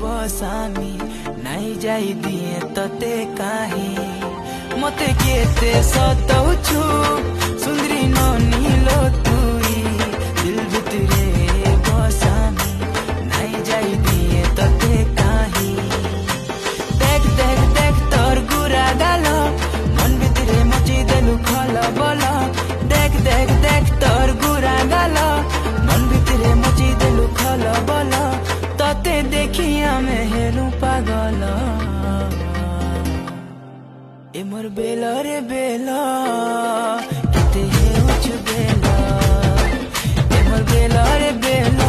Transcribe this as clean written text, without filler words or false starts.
बसामी नाई जाई दिए तते काहे मते केते सताउछु सुंदरी ननीलो तुई दिल भितरे बसामी नाई जाई दिए तते काहे देख देख देख तोर गुरा गालो मन भितरे मची देलु खला बोला देख देख देख तोर गुरा गालो मन भितरे मची देलु खला बोला तते देखिया में हेलु पागल ए मोर बेला रे बेला केते हेउछु बेला ए मोर बेला रे बेला